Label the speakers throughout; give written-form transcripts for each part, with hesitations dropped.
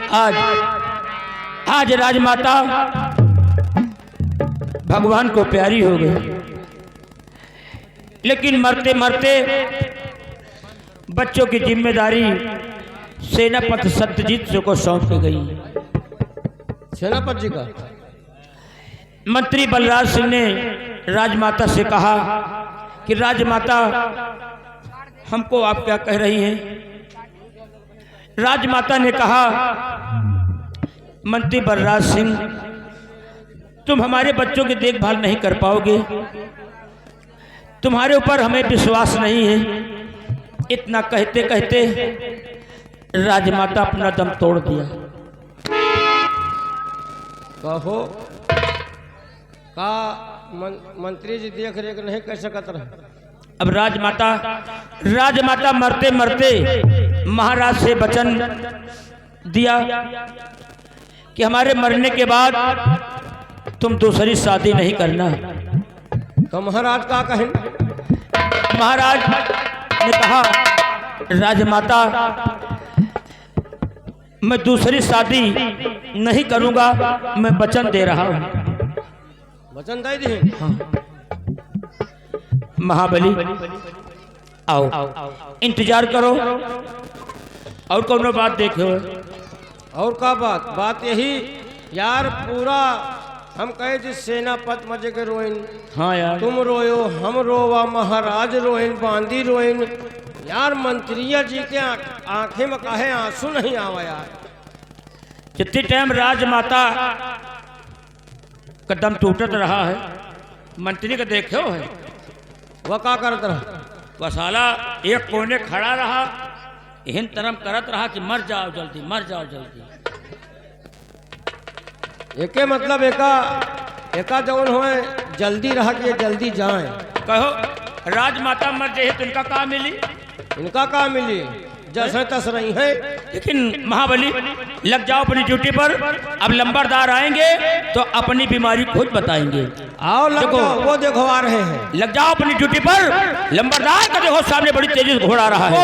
Speaker 1: आज आज राजमाता भगवान को प्यारी हो गई, लेकिन मरते मरते बच्चों की जिम्मेदारी सेनापति सत्यजीत जी को सौंप गई।
Speaker 2: सेनापति जी का
Speaker 1: मंत्री बलराज सिंह ने राजमाता से कहा कि राजमाता हमको आप क्या कह रही हैं? राजमाता ने कहा, मंत्री बलराज सिंह, तुम हमारे बच्चों की देखभाल नहीं कर पाओगे, तुम्हारे ऊपर हमें विश्वास नहीं है। इतना कहते कहते राजमाता अपना दम तोड़ दिया।
Speaker 2: कहो का मंत्री जी देख रेख नहीं कर सकत रहे।
Speaker 1: अब राजमाता मरते मरते महाराज से वचन दिया कि हमारे मरने के बाद तुम दूसरी शादी नहीं करना।
Speaker 2: तो महाराज का कहें?
Speaker 1: महाराज ने कहा, राजमाता मैं दूसरी शादी नहीं करूंगा, मैं वचन दे रहा हूं।
Speaker 2: वचन दे दी?
Speaker 1: हाँ। महाबली आओ, इंतजार करो और कोनो बात देखो।
Speaker 2: और का बात यही यार, पूरा हम कहे जिस सेनापति मजे के रोइन।
Speaker 1: हाँ यार,
Speaker 2: तुम रोयो, हम रोवा, महाराज रोइन, बांदी रोइन यार। मंत्रिया जी के आंखें में काहे आंसू नहीं आवा यार।
Speaker 1: जितनी टाइम राजमाता कदम टूटत रहा है, मंत्री का देखो है
Speaker 2: वह का करत रहा?
Speaker 1: वह साला एक कोने खड़ा रहा, हिन तरम करत रहा कि मर जाओ जल्दी, मर जाओ जल्दी।
Speaker 2: एके मतलब एका जवन होए जल्दी रहा कि जल्दी जाए।
Speaker 1: कहो राजमाता मर जाए तो इनका का मिली?
Speaker 2: इनका का मिली? जैसे तस रही है।
Speaker 1: लेकिन महाबली लग जाओ अपनी ड्यूटी पर। अब लंबरदार आएंगे तो अपनी बीमारी खुद बताएंगे।
Speaker 2: आओ लग जाओ, वो देखो आ रहे हैं।
Speaker 1: लग जाओ अपनी ड्यूटी पर। लंबरदार का देखो सामने बड़ी तेजी से घोड़ा आ रहा है।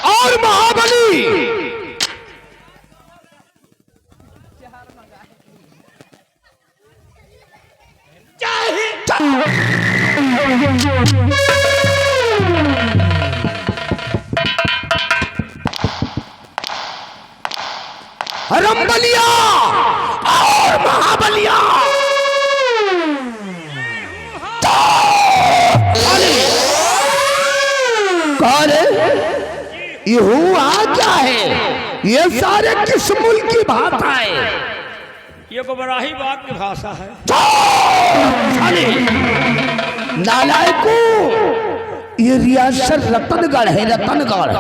Speaker 3: और महाबली रंबलिया और महाबलिया कौन है? ये हुआ क्या है? ये सारे किस मुल्क की भाषा है?
Speaker 1: ये गुमराही बात की भाषा है।
Speaker 3: नालायको, ये रियासत रतनगढ़ है, रतनगढ़।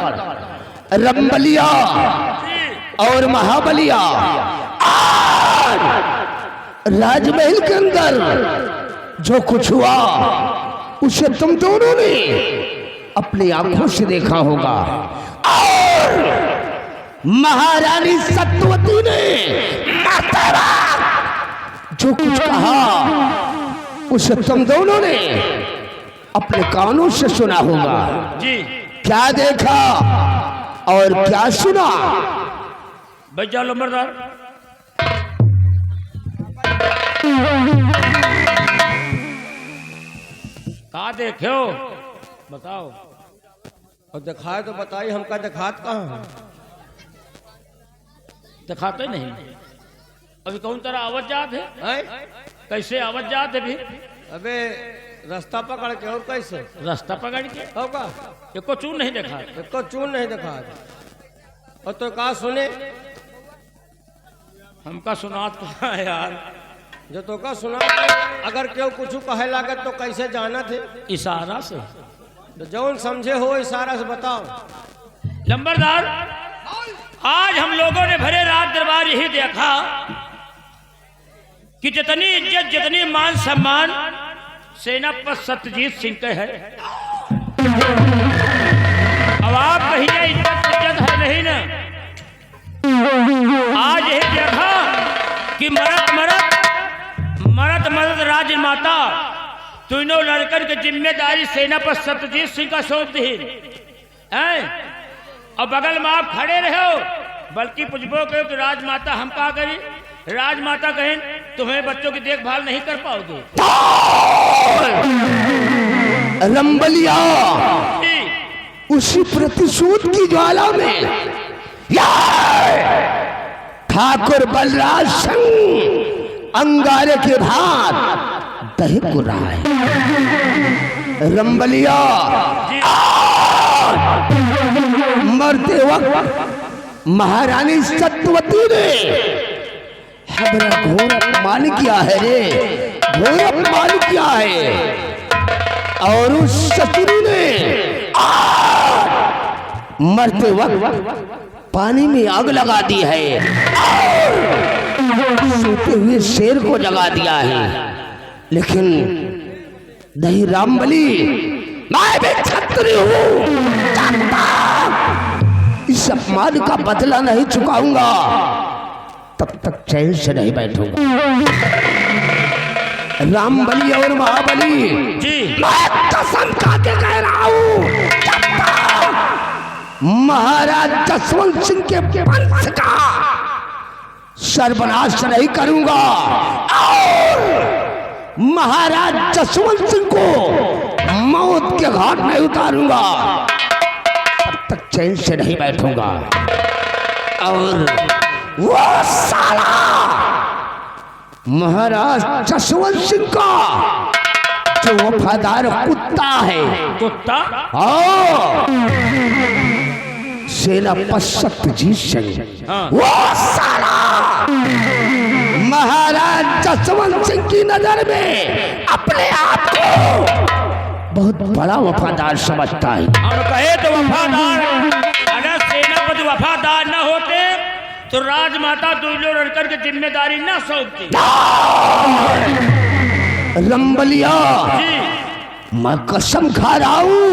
Speaker 3: रंबलिया और महाबलिया आज राजमहल के अंदर जो कुछ हुआ उसे तुम दोनों ने अपनी आंखों से देखा होगा। और महारानी सत्यवती ने जो कुछ कहा उसे तुम दोनों ने अपने कानों से सुना होगा।
Speaker 1: जी
Speaker 3: क्या देखा और क्या सुना?
Speaker 1: बच्चा लंबरदार, कहा देखे हो बताओ।
Speaker 2: और दिखाए तो बताइए, हमका दिखात कहाँ है?
Speaker 1: दिखाते नहीं। अभी कौन तरह आवाज जात है?
Speaker 2: हैं?
Speaker 1: कैसे आवाज जात है? भी
Speaker 2: अबे रास्ता पकड़ के और कैसे
Speaker 1: रास्ता पकड़ के
Speaker 2: होगा?
Speaker 1: एको चून नहीं देखा।
Speaker 2: इसको चून नहीं दिखा। और तो कहा सुने,
Speaker 1: हमका सुनात कहाँ है यार?
Speaker 2: जो तो का सुना, अगर क्यों कुछ कहे लागत तो कैसे जाना थे?
Speaker 1: इशारा से।
Speaker 2: तो जौन समझे हो इशारा से बताओ।
Speaker 1: लंबरदार, आज हम लोगों ने भरे रात दरबार यही देखा कि जितनी इज्जत, जितनी मान सम्मान सेनापति सत्यजीत सिंह के है, अब आप कहिए इज्जत है नहीं ना। आज यही देखा कि मरद राजमाता तीनों लड़कन की जिम्मेदारी सेनापति सत्यजीत सिंह का सौंप दी है। और बगल में आप खड़े रहो, बल्कि पूछबो कहो कि राजमाता हम क्या करी? राजमाता कहें तुम्हें बच्चों की देखभाल नहीं कर पाओगे।
Speaker 3: रंबलिया उसी प्रतिशोध की ज्वाला में ठाकुर बलराज सिंह अंगारे के भात दही को रहा है। रंबलिया मरते वक्त महारानी सत्यवती ने हमारा घोर अपमान किया है रे, घोर अपमान किया है। और उस शत्रु ने मरते वक्त पानी में आग लगा दी है और सोते हुए शेर को जगा दिया है। लेकिन नहीं रामबली, मैं भी क्षत्रिय हूं, इस अपमान का बदला नहीं चुकाऊंगा तब तक चैन से नहीं बैठूंगा। रामबली और महाबली
Speaker 1: जी,
Speaker 3: मैं कसम खा के कह रहा हूं, महाराज जसवंत सिंह के वंश का सर्वनाश नहीं करूंगा और महाराज जसवंत सिंह को मौत के घाट नहीं उतारूंगा, तब तक चैन से नहीं बैठूंगा। और वो साला महाराज जसवंत सिंह का जो वफादार कुत्ता है,
Speaker 1: कुत्ता
Speaker 3: सेनापति सत्यजीत सिंह,
Speaker 1: हाँ।
Speaker 3: वो साला महाराज जसवंत सिंह की नजर में अपने आप को बहुत बड़ा वफादार समझता है।
Speaker 1: और कहे तो वफादार, अगर सेनापति वफादार न होते तो राजमाता दुर्योधन लड़कर की जिम्मेदारी न सौंपती।
Speaker 3: रंबलिया,
Speaker 1: जी
Speaker 3: मैं कसम खा रहा हूं,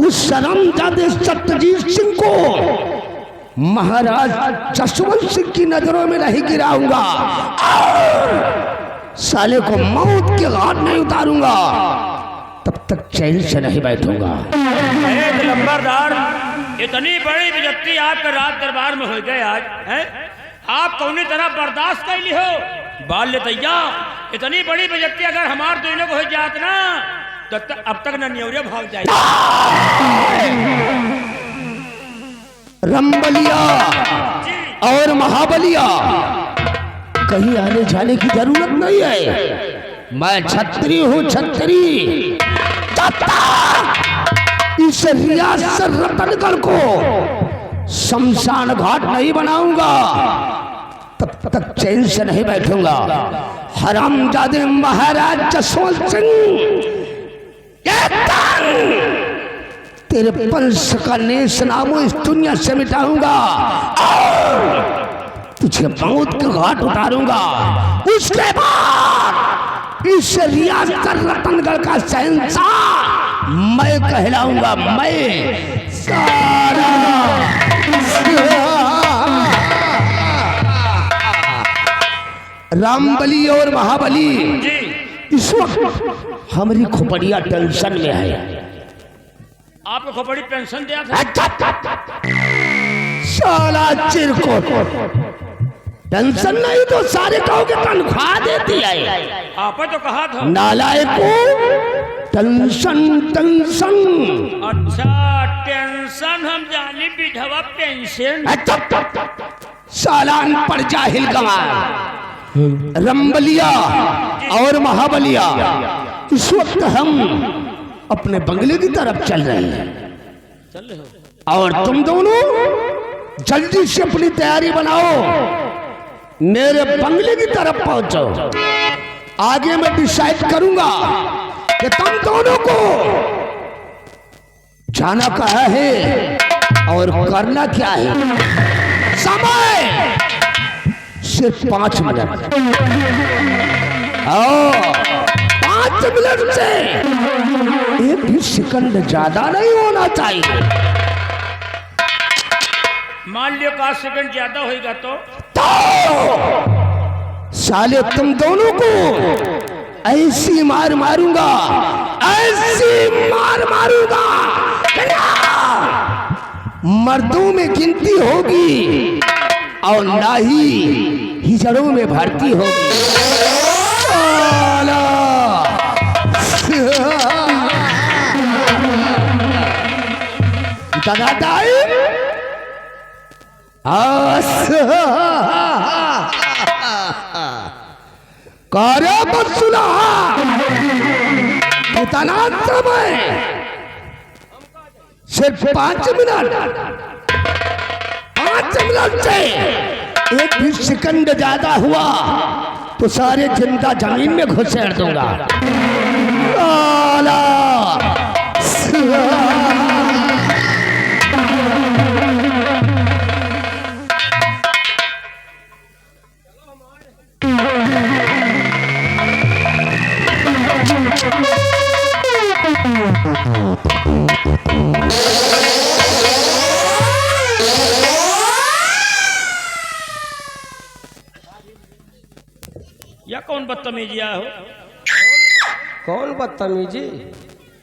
Speaker 3: उस शर्मजादे सत्यजीत सिंह को महाराज जसवंत सिंह की नजरों में नहीं गिराऊंगा और साले को मौत के घाट नहीं उतारूंगा, तब तक चैन से नहीं बैठूंगा।
Speaker 1: नंबरदार, इतनी बड़ी बेइज्जती आपके राज दरबार में हो गए आज है? आप कौनी तरह बर्दाश्त कर ली हो? बाल ले तैया, इतनी बड़ी बेइज्जती अगर हमार दोनों को हो जात ना तो अब तक न न्योरे भाग जाए।
Speaker 3: रंबलिया और महाबलिया, कहीं आने जाने की जरूरत नहीं है। मैं छत्री हूं, छत्री। इस रियासत रतनगढ़ को शमशान घाट नहीं बनाऊंगा, तब तक चैन से नहीं बैठूंगा। हरामजादे महाराज जसवंत सिंह, तेरे वंश का नेश नामो इस दुनिया से मिटाऊंगा और तुझे मौत के घाट उतारूंगा। उसके बाद इस रियासत रतनगढ़ का शहंशाह मैं कहलाऊंगा। मैं सारा रामबली और महाबली इस वक्त हमारी खोपड़िया टेंशन में है।
Speaker 1: आपको खोपड़ी पेंशन दिया था?
Speaker 3: साला चिरकुट, टेंशन नहीं तो सारे गांव के तनख्वाह देती है।
Speaker 1: आपने तो कहा था।
Speaker 3: नालायक को टेंशन टेंशन।
Speaker 1: अच्छा टेंशन हम जाने, विधवा पेंशन।
Speaker 3: सालान पर जाहिल गंवार। रंबलिया और महाबलिया, इस वक्त हम अपने बंगले की तरफ चल रहे हैं और तुम दोनों जल्दी से अपनी तैयारी बनाओ, मेरे बंगले की तरफ पहुंचो। आगे मैं डिसाइड करूंगा कि तुम दोनों को जाना कहाँ है और करना क्या है। समय सिर्फ 5 मिनट। 5 मिनट से एक भी सेकंड ज्यादा नहीं होना चाहिए।
Speaker 1: मान लियो 5 सेकंड ज्यादा होगा तो
Speaker 3: साले तुम दोनों को ऐसी मार मारूंगा, ऐसी मार मारूंगा, मर्दों में गिनती होगी और ना ही हिजड़ों में भर्ती होगी। दादाई कार्य मत सुना, इतना समय सिर्फ 5 मिनट। 5 मिनट से एक भी सेकंड ज्यादा हुआ तो सारे जिंदा जमीन में घुसेड़ दूंगा।
Speaker 1: या कौन बदतमीजिया हो?
Speaker 2: कौन बदतमीजी?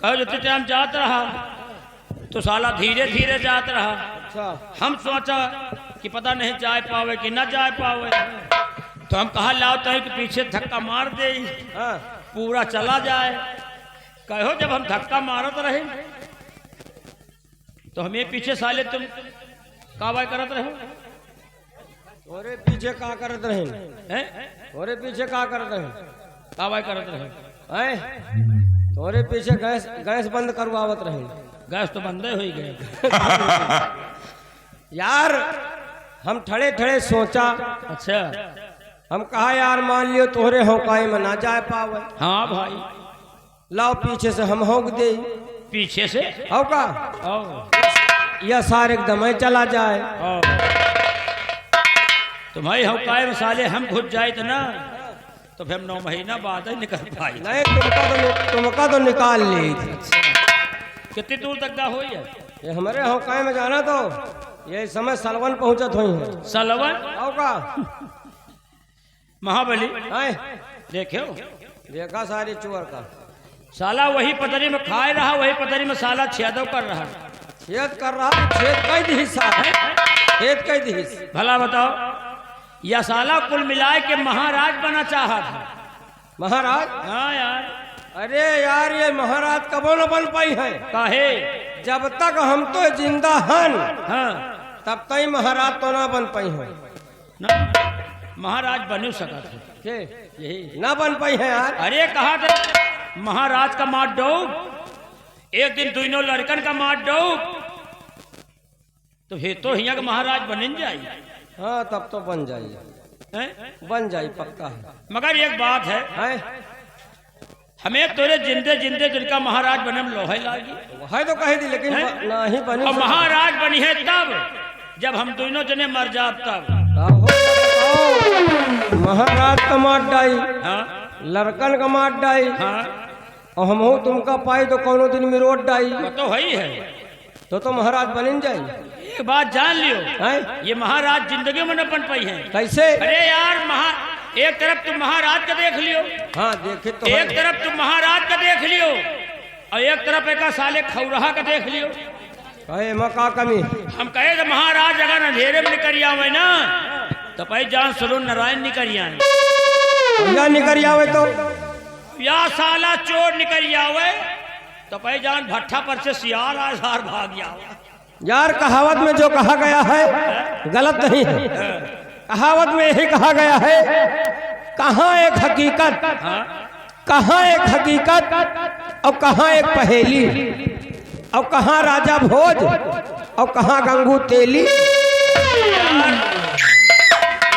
Speaker 1: कहो जो टाइम जात रहा तो साला धीरे धीरे जात रहा।
Speaker 2: अच्छा।
Speaker 1: हम सोचा कि पता नहीं जा पावे कि न जा पावे, तो हम कहा लाओ तो कि पीछे धक्का मार दे,
Speaker 2: हाँ।
Speaker 1: पूरा चला जाए। कहो जब हम धक्का मारत रहे तो हमें पीछे साले तुम कावाई करत रहे।
Speaker 2: तोरे पीछे का करत रहे
Speaker 1: हैं?
Speaker 2: तोरे पीछे का करत रहे
Speaker 1: कावाई करत रहे।
Speaker 2: हैं? तोरे पीछे गैस गैस बंद करवावत रहे।
Speaker 1: गैस तो बंदे हो ही गए।
Speaker 2: यार हम ठड़े ठड़े सोचा,
Speaker 1: अच्छा।
Speaker 2: हम कहा यार मान लियो तोहरे हौकाई में ना जा पावे,
Speaker 1: हाँ भाई।
Speaker 2: लाओ पीछे से हम हौक दे।
Speaker 1: पीछे से
Speaker 2: हौका
Speaker 1: आओ
Speaker 2: या सार एकदम ही चला जाए।
Speaker 1: आओ। तुम्हारी हौकाए में साले हम घुस जाए तो ना, तो फिर 9 महीना बाद ही निकल पाई।
Speaker 2: नहीं तुमका तो निकाल ली।
Speaker 1: कितनी दूर तक का हो है?
Speaker 2: ये हमारे हौकाए में जाना तो ये समय सलवन पहुंचत हुई है।
Speaker 1: सलवन
Speaker 2: हौका
Speaker 1: महाबली
Speaker 2: हैं?
Speaker 1: देखो
Speaker 2: देखा सारी चुअर का
Speaker 1: साला वही पतरी में खाए रहा, वही पतरी में साला छेदो कर रहा।
Speaker 2: छेद कर रहा, छेद कई हिस्सा है, छेद कई हिस्सा।
Speaker 1: भला बताओ, या साला कुल मिलाए के महाराज बना चाहा था।
Speaker 2: महाराज?
Speaker 1: हाँ यार।
Speaker 2: अरे यार ये महाराज कबो न बन पाई है।
Speaker 1: काहे?
Speaker 2: जब तक हम तो जिंदा हन
Speaker 1: हाँ
Speaker 2: तब तक महाराज तो ना बन पाई है।
Speaker 1: ना महाराज बन सका थे
Speaker 2: के
Speaker 1: यही
Speaker 2: ना बन पाई है यार।
Speaker 1: अरे कहा था महाराज का मार दो, एक दिन दोनों लड़कन का मार दो, तो फिर तो हिया का महाराज बन जाए।
Speaker 2: हाँ तब तो बन जाइए,
Speaker 1: हैं?
Speaker 2: बन जाए पक्का है।
Speaker 1: मगर एक बात है, हमें तोरे जिंदे जिंदे जिनका महाराज बने में लोहे लागी।
Speaker 2: है तो कही थी लेकिन
Speaker 1: हैं?
Speaker 2: ना ही बनी।
Speaker 1: और महाराज बनी है तब जब हम दोनों जने मर जात तब।
Speaker 2: महाराज का मार डाई,
Speaker 1: हाँ
Speaker 2: लड़कन का मार डाई,
Speaker 1: हाँ
Speaker 2: और हम हो तुमका पाई तो कोनो दिन में रोड डाई,
Speaker 1: वो तो वही है।
Speaker 2: तो महाराज बन जाए।
Speaker 1: एक बात जान लियो,
Speaker 2: हैं?
Speaker 1: ये महाराज जिंदगी में न बन पाई है।
Speaker 2: कैसे?
Speaker 1: अरे यार एक तरफ तुम महाराज का देख लियो,
Speaker 2: हाँ देखे तो
Speaker 1: एक तरफ तुम महाराज का देख लियो, और एक तरफ एक साले खौरहा का देख लियो।
Speaker 2: कहे माँ का कमी?
Speaker 1: हम कहे तो महाराज अगर अंधेरे में निकल आवे ना तो भाई जान सुनो नारायण निकल आए।
Speaker 2: या निकल आवे तो
Speaker 1: या साला चोर निकल आवे तो भाई जान भट्ठा पर से सियार आसार भाग जावे।
Speaker 2: यार कहावत में जो कहा गया है गलत नहीं है। कहावत में यही कहा गया है, कहाँ एक हकीकत, कहाँ एक हकीकत और कहाँ एक पहेली, और कहाँ राजा भोज और कहाँ गंगू तेली।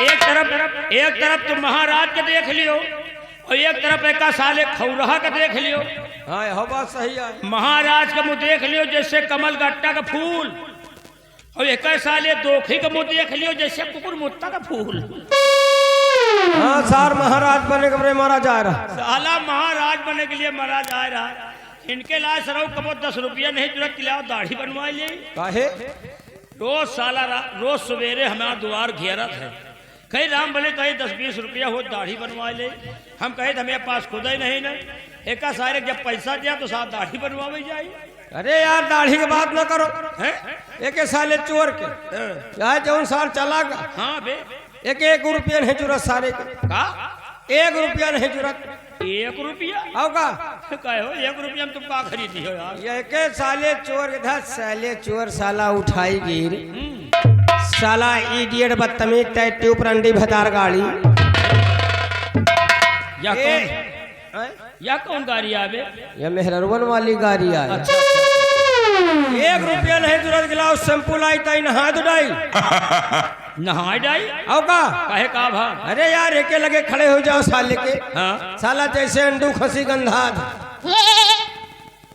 Speaker 1: एक तरफ तुम महाराज के देख लियो और एक तरफ एक साले खौरहा का देख लियो।
Speaker 2: हाँ हो बात सही है।
Speaker 1: महाराज का मुंह देख लियो जैसे कमल गट्टा का फूल, और एक साले दोखी का मुंह देख लियो जैसे कुकुर मुत्ता का फूल।
Speaker 2: हाँ सार महाराज बने के मारा जा रहा।
Speaker 1: साला महाराज बने के लिए मारा जा रहा। इनके लाए सराउ कबो 10 रुपया नहीं जरूरत किला दाढ़ी बनवा ले।
Speaker 2: काहे?
Speaker 1: रोज साला रोज सवेरे हमारा द्वार घेरत है, कहीं राम भले कहीं 10-20 रुपया हो दाढ़ी बनवा ले। हम कहे हमें पास खुद ही नहीं ना, एक सारे जब पैसा दिया तो साथ दाढ़ी बनवावे जाए।
Speaker 2: अरे यार दाढ़ी की बात ना करो,
Speaker 1: हैं?
Speaker 2: एक साले चोर के यार जौन साल चला गा।
Speaker 1: हाँ बे,
Speaker 2: एक रुपया नहीं जरूरत सारे के।
Speaker 1: का
Speaker 2: 1 रुपया नहीं जरूरत।
Speaker 1: 1 रुपया?
Speaker 2: आओ का
Speaker 1: कहे हो 1 रुपया में तुम का खरीदी हो यार?
Speaker 2: ये के साले चोर के था, साले चोर साला उठाई गिर, साला इडियट बदतमीज टैटू पर अंडी भतार गाड़ी।
Speaker 1: या कौन गाड़ी आवे?
Speaker 2: ये मेहरवन वाली गाड़ी आई।
Speaker 1: अच्छा,
Speaker 2: 1 रुपया नहीं जरूरत गिलाओ शैम्पू लाई ताई नहा दुडाई।
Speaker 1: नहाए डाई?
Speaker 2: आओ का
Speaker 1: कहे का भा?
Speaker 2: अरे यार एके लगे खड़े हो जाओ साले के।
Speaker 1: हाँ
Speaker 2: साला जैसे अंडू खसी गंधा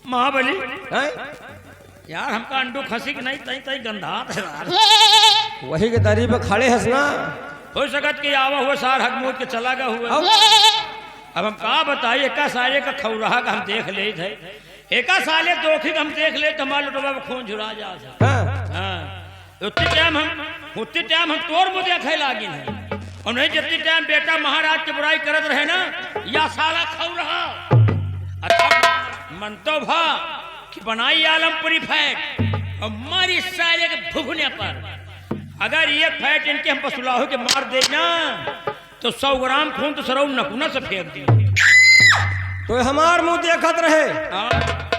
Speaker 1: महाबली
Speaker 2: हैं?
Speaker 1: यार हमका अंडू खसी नहीं तई तई गंधात है यार।
Speaker 2: वही के दरी पे खड़े हंस ना।
Speaker 1: हो सकत कि आवा हुआ सार हकमूद के चला गया हुआ।
Speaker 2: आओ।
Speaker 1: अब हम का बताइए, एका साले का खौरहा का हम देख ले थे, एका साले दोखी का हम देख ले तो हमारे लुटवा में खून झुरा जा।
Speaker 2: हाँ।
Speaker 1: उतनी टाइम हम तोर मुँह देखे लागी नहीं, और नहीं जितनी टाइम बेटा महाराज की बुराई करत रहे ना या साला खौरहा। अच्छा मन तो भा कि बनाई आलमपुरी फैट और मारी सारे के भुगने पर। अगर ये फैट इनके हम पसुलाहो के मार देना तो 100 ग्राम खून तो सरौ नकुना से फेंक दी।
Speaker 2: तो हमार मुंह देखत रहे,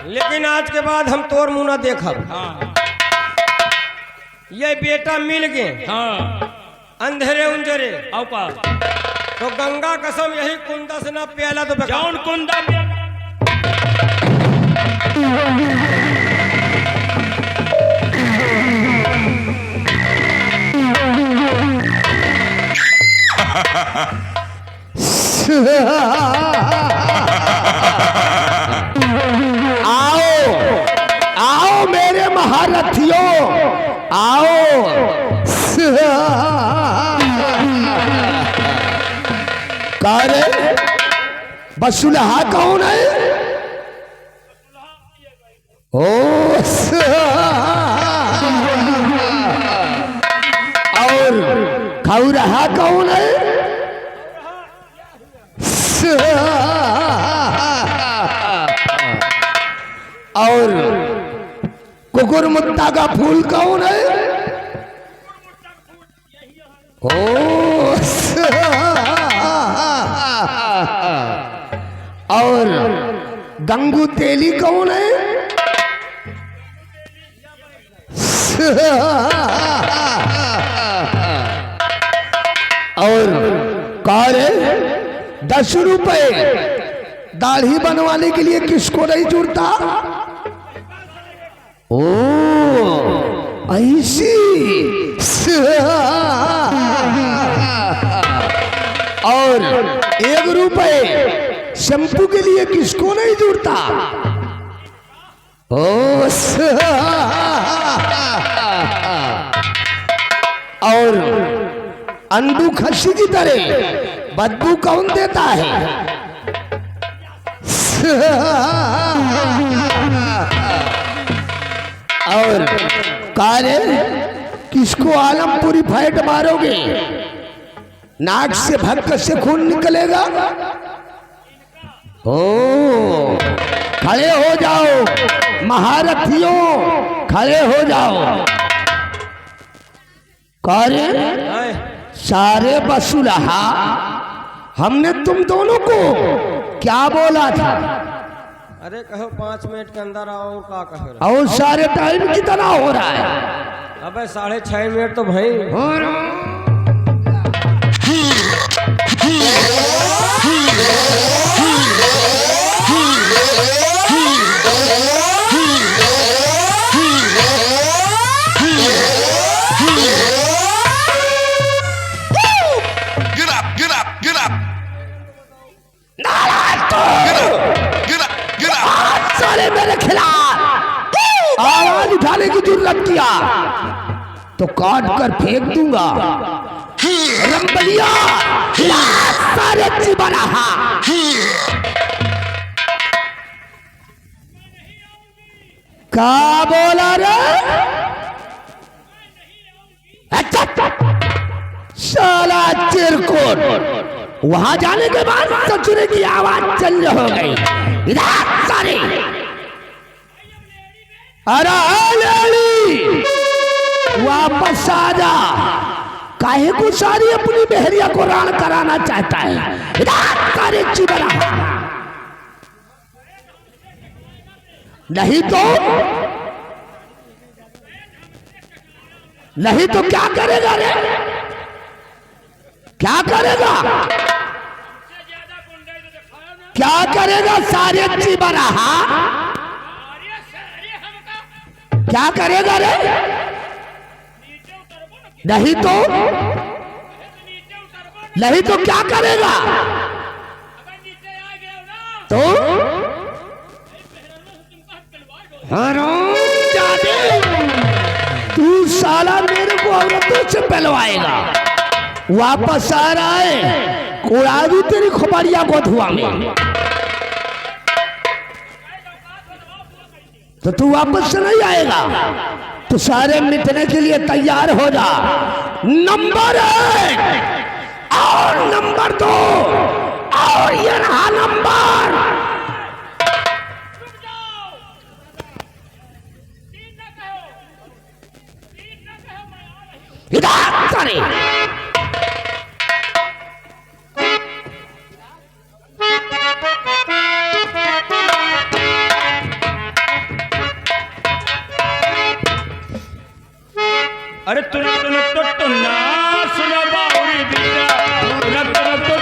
Speaker 2: लेकिन आज के बाद हम तोर मुंह ना देखब।
Speaker 1: हाँ
Speaker 2: ये बेटा मिल गए
Speaker 1: हाँ
Speaker 2: अंधेरे उंजरे,
Speaker 1: औका
Speaker 2: तो गंगा कसम यही कुंदा से ना प्याला तो बेकार।
Speaker 1: जौन कुंदा
Speaker 3: आओ आओ मेरे महारथियों, आओ। कारे बसुलहा कौन है? ओ और खौरहा कौन है? और कुकुर मुत्ता का फूल कौन है? ओ और गंगू तेली कौन है? और कार 10 रुपए दाढ़ी बनवाने के लिए किसको नहीं जुड़ता? ओ ऐसी। और 1 रुपए शैम्पू के लिए किसको नहीं जुड़ता? ओ और अंडू खस्सी की तरह बदबू कौन देता है? और कारे किसको आलमपुरी फाइट मारोगे? नाक से भक्क से खून निकलेगा। ओ खड़े हो जाओ महारथियों, खड़े हो जाओ। कारे सारे बसुलहा, हमने तुम दोनों को क्या बोला था?
Speaker 2: अरे कहो 5 मिनट के अंदर आओ, का कहो?
Speaker 3: और सारे टाइम कितना हो रहा है?
Speaker 2: अबे 6.5 मिनट तो भाई
Speaker 3: हो रहा। साले मेरे खिलाफ आवाज उठाने की जरूरत किया तो काट कर फेंक दूंगा। रंबलिया सारे जीवन का बोला रे? साला चिरकुट, वहां जाने के बाद सचुरे की आवाज चल हो गई। सारे अरे वापस आ जा। काहे को सारी अपनी बहरिया को रान कराना चाहता है? सारे चिबरा नहीं तो क्या करेगा रे? क्या करेगा? क्या करेगा सारे चिबरा? क्या करेगा रे? नहीं तो क्या करेगा? तो तू साला मेरे को औरतों से पहलवाएगा। वापस आ रहा है, उड़ा दूं तेरी खोपड़िया को धुआं में। तो तू वापस से नहीं आएगा तो सारे मिटने के लिए तैयार हो जा। नंबर 1 और नंबर 2 और ये रहा नंबर।
Speaker 1: अरे तुनक तुनक तो तुन्ना सुनो बाउरी बिटा तुनक तुनक तो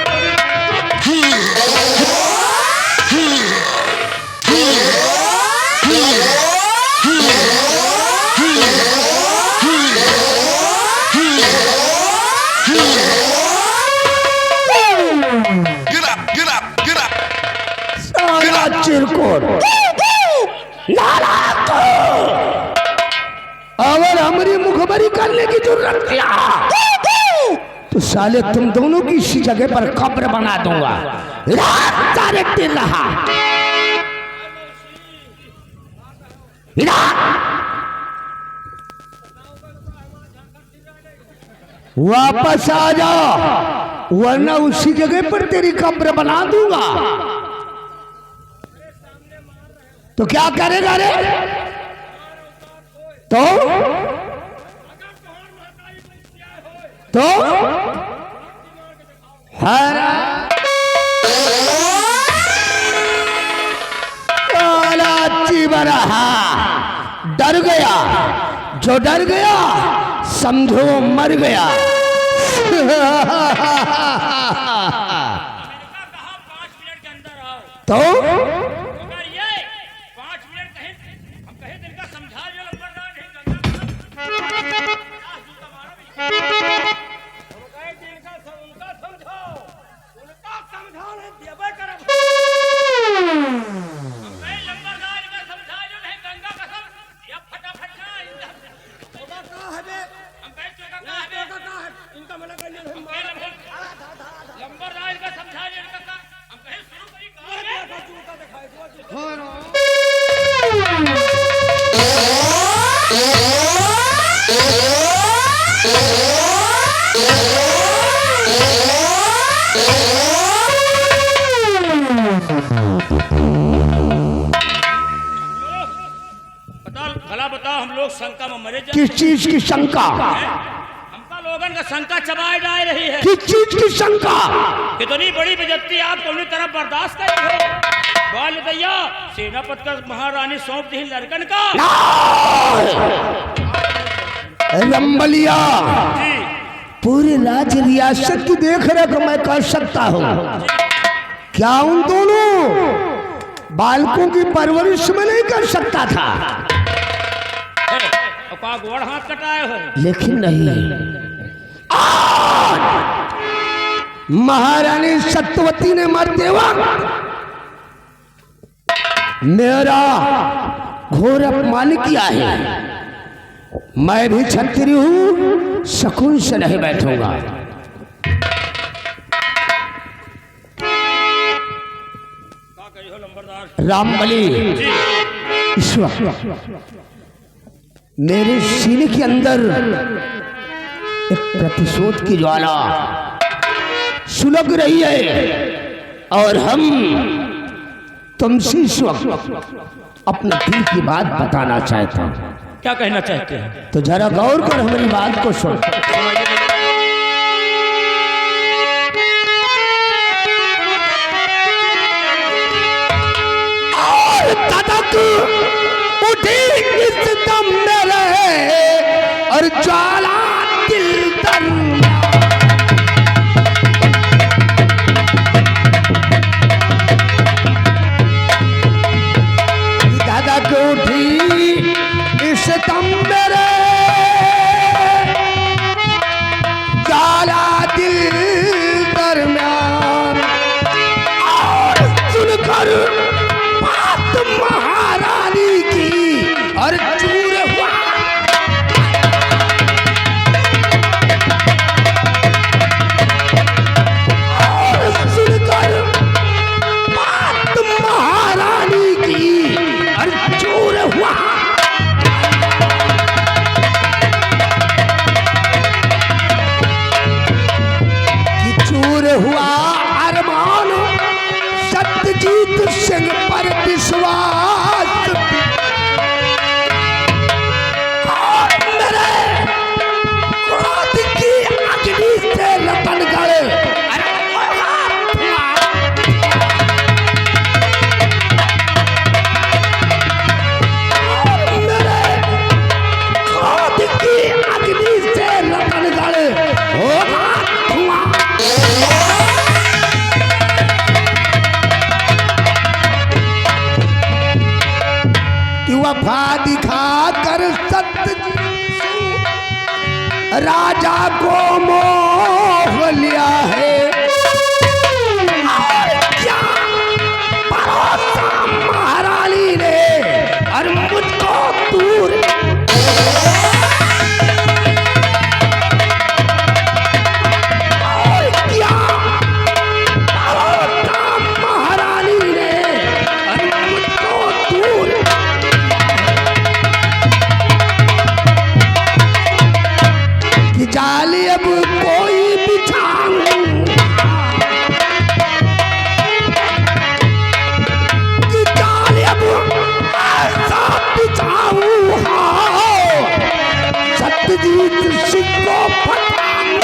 Speaker 3: साला चिरकुट अगर हमारी मुखबरी करने की जरूरत क्या तो साले तुम दोनों की इसी जगह पर कब्र बना दूंगा। रात सारे दिन रहा वापस आ जा वरना उसी जगह पर तेरी कब्र बना दूंगा। तो क्या करेगा रे? तो रहा डर गया, जो डर गया समझो मर गया। तो
Speaker 1: 5 मिनट कहें हम कहे दिल का समझा जो लंबरदार नहीं उनका समझाओ उनका समझाने देवे करब हम कहे लंबरदार का समझा जो नहीं गंगा कसम या फटाफट का होगा का है बे हम कहे चोका का है इनका मना कर लिया हम कहे लंबरदार का समझा जो इनका हम कहे शुरू करी का चूका दिखाए हो ना बताओ हम लोग शंका में मरे जाए।
Speaker 3: किस चीज की शंका?
Speaker 1: हमका लोगन का शंका चबाई जा रही है।
Speaker 3: किस चीज की शंका?
Speaker 1: कितनी बड़ी बेइज्जती आप दोनों तरफ बर्दाश्त कर हो। बाल दैया सेनापति का महारानी सौंप दी लड़कन का
Speaker 3: रंबलिया
Speaker 1: जी
Speaker 3: पूरे राज्य रियासत की देख रेख मैं कर सकता हूँ। क्या उन दोनों बालकों की परवरिश में नहीं कर सकता था?
Speaker 1: गोड़ हाथ कटाए हो
Speaker 3: लेकिन नहीं, आज महारानी सत्यवती ने मरते वक्त मेरा घोर अपमान किया है। मैं भी क्षत्रिय हूं, सुकून से नहीं बैठूंगा। रामबली ईश्वर मेरे सीने के अंदर एक प्रतिशोध की ज्वाला सुलग रही है और हम तुमसे इस वक्त अपने दिल की बात बताना चाहता हूं।
Speaker 1: क्या कहना चाहते हैं?
Speaker 3: तो जरा गौर कर हमारी बात को सुन। और तदक उठी इस दम में रहे और ज्वाला दिल दर तदक उठी इस दम में रहे ज्वाला दिल दरम्यान और सुनकर बात महारानी की और चूर हुआ। और सुनकर बात महारानी की और चूर हुआ। कि चूर हुआ अरमान सत्यजीत सिंह पर विश्वास और मेरे क्रोध की अग्नि से लपट गए। कि वफा दिखा कर सत्यजीत राजा को मोह लिया है। और क्या भरोसा महारानी ने और मुझको दूर जाली अब कोई बिछाऊं कि जाली अब ऐसा बिछाऊं सत्यजीत सिंह को पठाऊं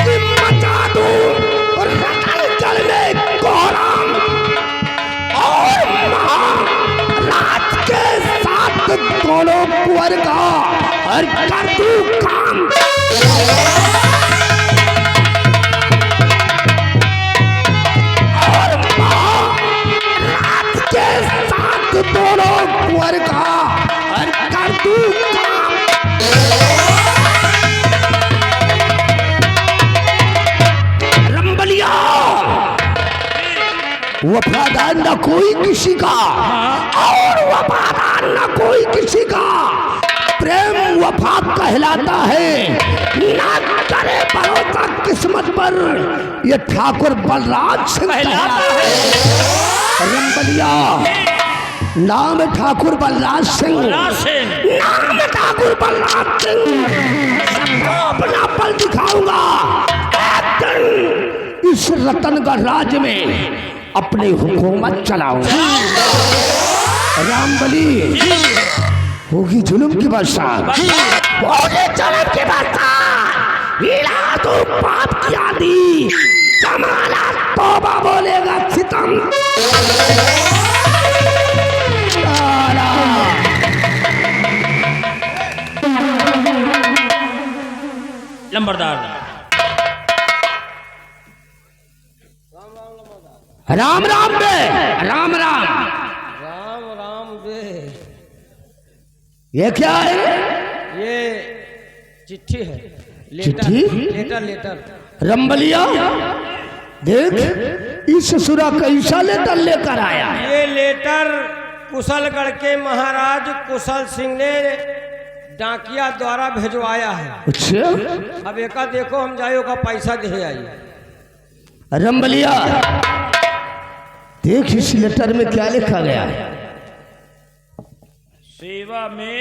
Speaker 3: कि मचा दूं रतन जल में कोहराम और राज के साथ दोनों कुंवर का और कर दूं काम। और राज के साथ दोनों कुंवर का और कर दूं काम। रंबलिया वफादार न कोई किसी का और वफादार न कोई किसी का। प्रेम वफा कहलाता है, ना करे भरोसा किस्मत पर। ये ठाकुर बलराज सिंह कहलाता है। रंबलिया नाम ठाकुर बलराज सिंह, नाम ठाकुर बलराज सिंह। अपना बल दिखाऊंगा एक दिन इस रतनगढ़ राज्य में अपनी हुकूमत चलाऊंगा। रामबली होगी जुल्म की बरसात, होगी जुल्म की बरसात। हीरा तो पाप की आदि, जमाना तौबा बोलेगा सितम।
Speaker 1: लंबरदार
Speaker 3: राम राम बे, राम राम
Speaker 2: राम राम बे।
Speaker 3: ये क्या है?
Speaker 2: ये चिट्ठी है,
Speaker 3: चिट्ठी?
Speaker 2: Letter letter.
Speaker 3: रंबलिया देख इस ससुरा कैसा लेटर लेकर आया।
Speaker 2: ये लेटर कुशलगढ़ के महाराज कुशल सिंह ने डाकिया द्वारा भेजवाया है।
Speaker 3: अच्छा
Speaker 2: अब एका देखो, हम जाइयो का पैसा दे आई।
Speaker 3: रंबलिया देख इस लेटर में क्या लिखा गया है।
Speaker 1: सेवा में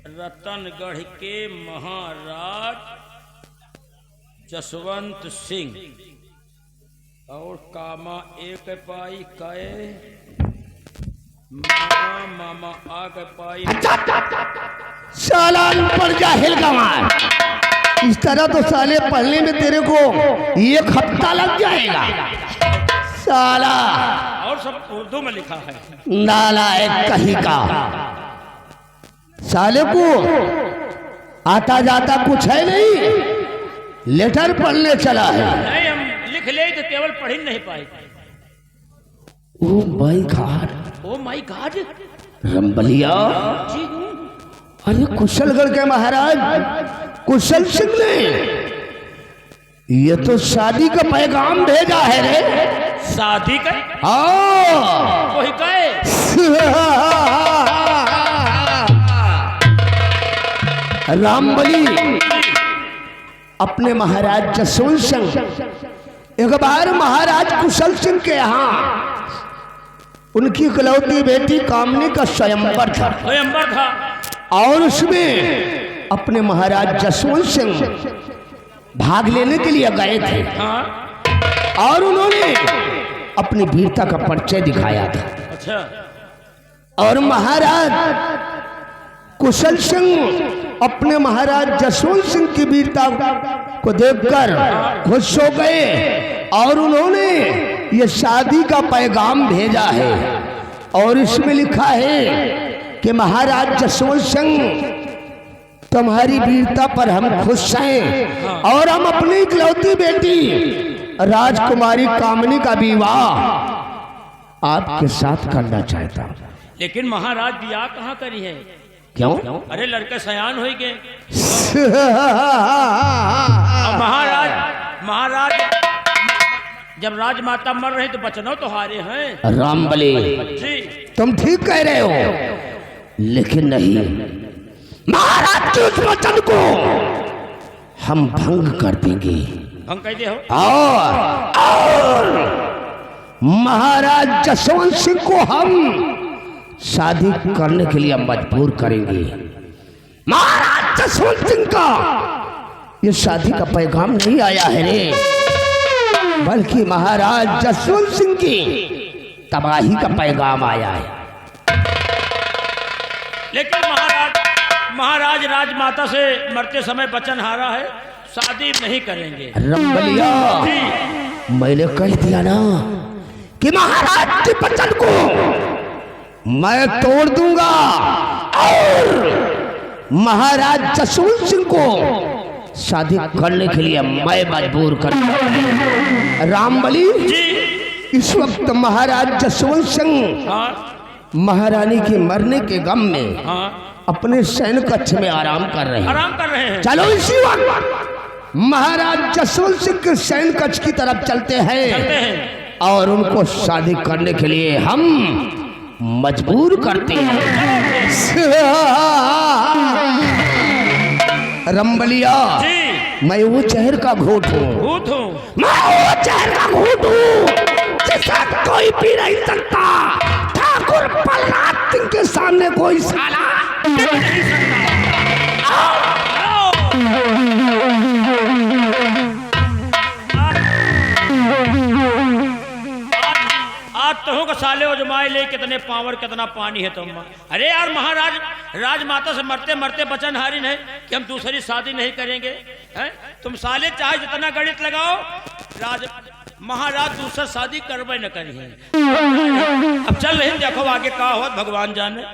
Speaker 1: रतनगढ़ के महाराज जसवंत सिंह और कामा एक पाई कए मामा मामा आग पाई।
Speaker 3: साला अनपढ़ जाहिल गंवार, इस तरह तो साले पढ़ने में तेरे को एक हफ्ता लग जाएगा। साला
Speaker 1: और सब उर्दू में लिखा है।
Speaker 3: नालायक कहीं का। साले को आता जाता कुछ है नहीं, लेटर पढ़ने चला है।
Speaker 1: नहीं, हम लिख ले तो केवल पढ़ ही नहीं पाए।
Speaker 3: Oh my God,
Speaker 1: oh my God.
Speaker 3: Rambaliya
Speaker 1: ji
Speaker 3: अरे कुशलगढ़ के महाराज कुशल सिंह ने ये तो शादी का पैगाम भेजा है रे।
Speaker 1: शादी का
Speaker 3: हाँ
Speaker 1: वही कहे।
Speaker 3: रामबली अपने महाराज जसवंत सिंह एक बार महाराज कुशल सिंह के यहाँ उनकी इकलौती बेटी कामनी का स्वयंवर था।
Speaker 1: स्वयंवर था
Speaker 3: और उसमें अपने महाराज जसवंत सिंह भाग लेने के लिए गए थे।
Speaker 1: हाँ।
Speaker 3: और उन्होंने अपनी वीरता का परिचय दिखाया था।
Speaker 1: अच्छा।
Speaker 3: और महाराज कुशल सिंह अपने महाराज जसवंत सिंह की वीरता को देखकर खुश हो गए और उन्होंने ये शादी का पैगाम भेजा है। और इसमें लिखा है कि महाराज जसवंत सिंह तुम्हारी वीरता पर हम खुश हैं और हम अपनी इकलौती बेटी राजकुमारी कामनी का विवाह आपके साथ करना चाहता हूँ।
Speaker 1: लेकिन महाराज बियाह कहाँ करी है?
Speaker 3: क्यों?
Speaker 1: अरे लड़के सयान हो गए। अब महाराज जब राजमाता मर रही तो बचनों तो हारे हैं।
Speaker 3: रामबली
Speaker 1: जी
Speaker 3: तुम ठीक कह रहे हो, लेकिन नहीं, महाराज के उस वचन को हम भंग कर देंगे।
Speaker 1: भंग कहते हो?
Speaker 3: और महाराज जसवंत सिंह को हम शादी करने के लिए मजबूर करेंगे। महाराज जसवंत सिंह का ये शादी का पैगाम नहीं आया है रे, बल्कि महाराज जसवंत सिंह की तबाही का पैगाम आया है।
Speaker 1: लेकिन महाराज राजमाता से मरते समय वचन हारा है, शादी नहीं करेंगे।
Speaker 3: रंबलिया मैंने कह दिया ना कि महाराज के वचन को मैं तोड़ दूंगा और महाराज जसवंत सिंह को शादी करने के लिए मैं मजबूर करूंगा। रामबली इस वक्त महाराज जसवंत सिंह महारानी के मरने के गम में अपने सैन कक्ष में आराम कर रहे हैं। चलो इसी वक्त महाराज जसवंत सिंह के सैन कक्ष की तरफ चलते हैं और उनको शादी करने के लिए हम मजबूर करते हैं। रंबलिया मैं वो जहर का घूंट हूँ, मैं वो जहर का घूंट हूँ जिसे कोई पी नहीं सकता। ठाकुर प्रहलाद सिंह के सामने कोई साला नहीं
Speaker 1: आज तो का साले उजमाए ले कितने पावर कितना पानी है तुम। अरे यार महाराज राजमाता से मरते मरते वचन हारिन है कि हम दूसरी शादी नहीं करेंगे। हैं? तुम साले चाहे जितना गणित लगाओ, महाराज दूसरा शादी करवे न करी है। अब चल रहे देखो आगे का हो भगवान जाने।